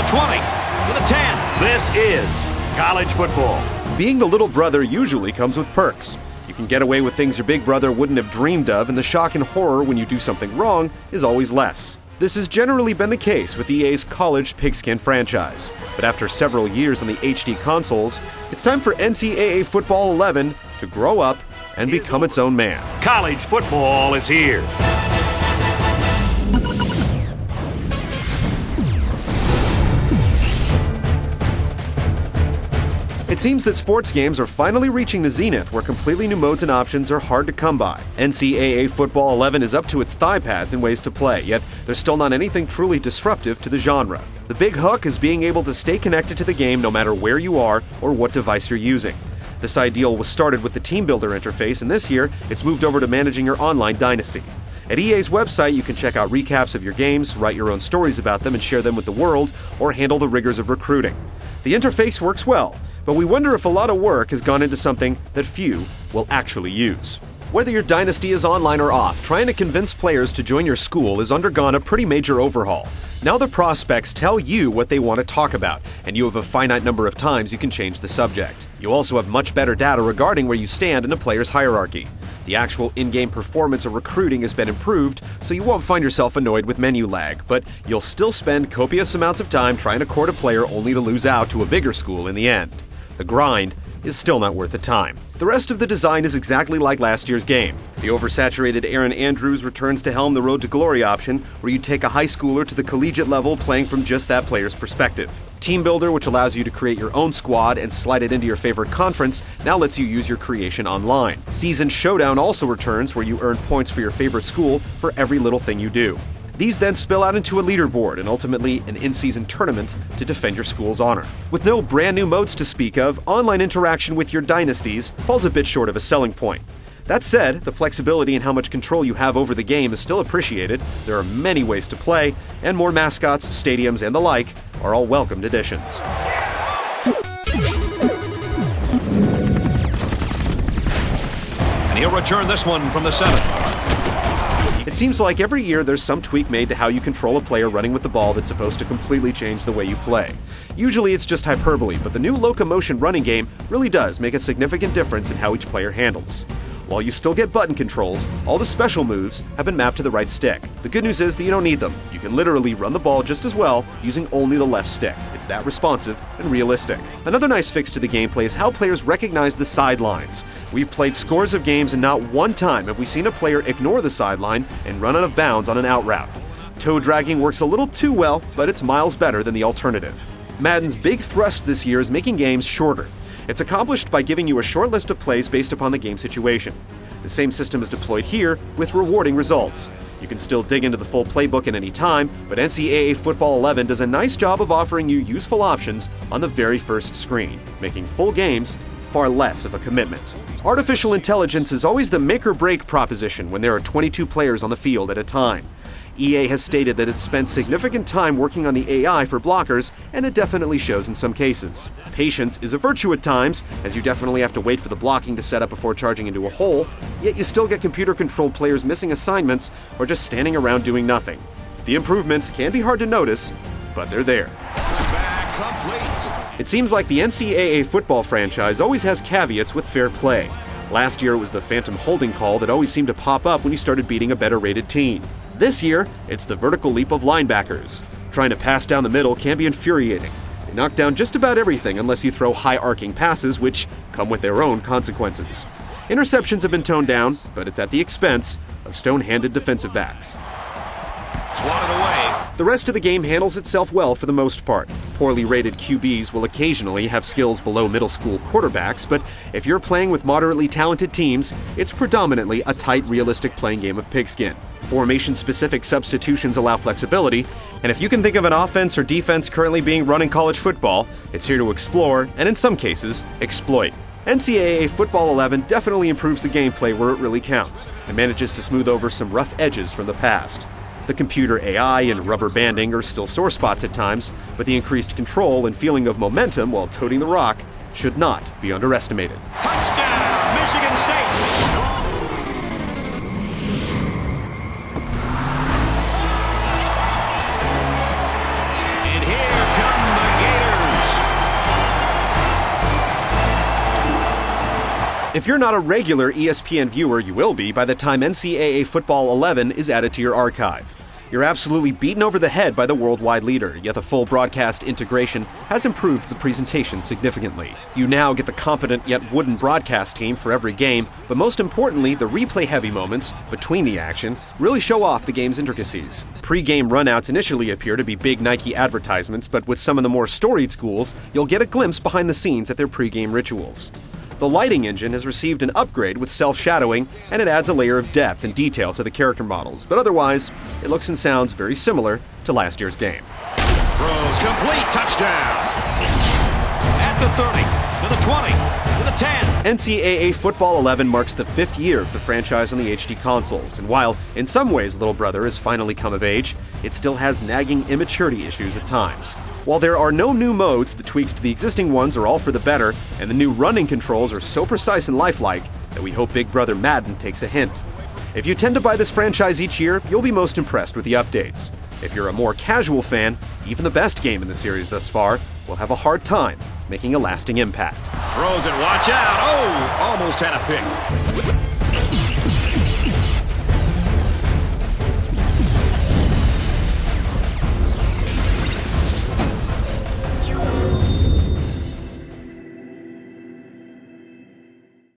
20, to the 10. This is college football. Being the little brother usually comes with perks. You can get away with things your big brother wouldn't have dreamed of, and the shock and horror when you do something wrong is always less. This has generally been the case with EA's college pigskin franchise. But after several years on the HD consoles, it's time for NCAA Football 11 to grow up and become its own man. College football is here. It seems that sports games are finally reaching the zenith where completely new modes and options are hard to come by. NCAA Football 11 is up to its thigh pads in ways to play, yet there's still not anything truly disruptive to the genre. The big hook is being able to stay connected to the game no matter where you are or what device you're using. This ideal was started with the Team Builder interface, and this year it's moved over to managing your online dynasty. At EA's website, you can check out recaps of your games, write your own stories about them and share them with the world, or handle the rigors of recruiting. The interface works well, but we wonder if a lot of work has gone into something that few will actually use. Whether your dynasty is online or off, trying to convince players to join your school has undergone a pretty major overhaul. Now the prospects tell you what they want to talk about, and you have a finite number of times you can change the subject. You also have much better data regarding where you stand in a player's hierarchy. The actual in-game performance of recruiting has been improved, so you won't find yourself annoyed with menu lag, but you'll still spend copious amounts of time trying to court a player only to lose out to a bigger school in the end. The grind is still not worth the time. The rest of the design is exactly like last year's game. The oversaturated Aaron Andrews returns to helm the Road to Glory option, where you take a high schooler to the collegiate level playing from just that player's perspective. Team Builder, which allows you to create your own squad and slide it into your favorite conference, now lets you use your creation online. Season Showdown also returns, where you earn points for your favorite school for every little thing you do. These then spill out into a leaderboard and ultimately an in-season tournament to defend your school's honor. With no brand new modes to speak of, online interaction with your dynasties falls a bit short of a selling point. That said, the flexibility and how much control you have over the game is still appreciated. There are many ways to play, and more mascots, stadiums, and the like are all welcomed additions. And he'll return this one from the 7. It seems like every year there's some tweak made to how you control a player running with the ball that's supposed to completely change the way you play. Usually it's just hyperbole, but the new locomotion running game really does make a significant difference in how each player handles. While you still get button controls, all the special moves have been mapped to the right stick. The good news is that you don't need them. You can literally run the ball just as well using only the left stick. It's that responsive and realistic. Another nice fix to the gameplay is how players recognize the sidelines. We've played scores of games and not one time have we seen a player ignore the sideline and run out of bounds on an out route. Toe dragging works a little too well, but it's miles better than the alternative. Madden's big thrust this year is making games shorter. It's accomplished by giving you a short list of plays based upon the game situation. The same system is deployed here with rewarding results. You can still dig into the full playbook at any time, but NCAA Football 11 does a nice job of offering you useful options on the very first screen, making full games far less of a commitment. Artificial intelligence is always the make-or-break proposition when there are 22 players on the field at a time. EA has stated that it's spent significant time working on the AI for blockers, and it definitely shows in some cases. Patience is a virtue at times, as you definitely have to wait for the blocking to set up before charging into a hole, yet you still get computer-controlled players missing assignments or just standing around doing nothing. The improvements can be hard to notice, but they're there. It seems like the NCAA football franchise always has caveats with fair play. Last year it was the phantom holding call that always seemed to pop up when you started beating a better-rated team. This year, it's the vertical leap of linebackers. Trying to pass down the middle can be infuriating. They knock down just about everything unless you throw high-arcing passes, which come with their own consequences. Interceptions have been toned down, but it's at the expense of stone-handed defensive backs. Swatted away. The rest of the game handles itself well for the most part. Poorly rated QBs will occasionally have skills below middle school quarterbacks, but if you're playing with moderately talented teams, it's predominantly a tight, realistic playing game of pigskin. Formation-specific substitutions allow flexibility, and if you can think of an offense or defense currently being run in college football, it's here to explore, and in some cases, exploit. NCAA Football 11 definitely improves the gameplay where it really counts, and manages to smooth over some rough edges from the past. The computer AI and rubber banding are still sore spots at times, but the increased control and feeling of momentum while toting the rock should not be underestimated. Touchdown, Michigan State! And here comes If you're not a regular ESPN viewer, you will be by the time NCAA Football 11 is added to your archive. You're absolutely beaten over the head by the worldwide leader, yet the full broadcast integration has improved the presentation significantly. You now get the competent yet wooden broadcast team for every game, but most importantly, the replay-heavy moments between the action really show off the game's intricacies. Pre-game runouts initially appear to be big Nike advertisements, but with some of the more storied schools, you'll get a glimpse behind the scenes at their pre-game rituals. The lighting engine has received an upgrade with self-shadowing, and it adds a layer of depth and detail to the character models, but otherwise, it looks and sounds very similar to last year's game. Throws complete, touchdown! At the 30, to the 20, to the 10. NCAA Football 11 marks the 5th year of the franchise on the HD consoles, and while in some ways Little Brother has finally come of age, it still has nagging immaturity issues at times. While there are no new modes, the tweaks to the existing ones are all for the better, and the new running controls are so precise and lifelike that we hope Big Brother Madden takes a hint. If you tend to buy this franchise each year, you'll be most impressed with the updates. If you're a more casual fan, even the best game in the series thus far will have a hard time making a lasting impact. Throws it, watch out! Oh, almost had a pick.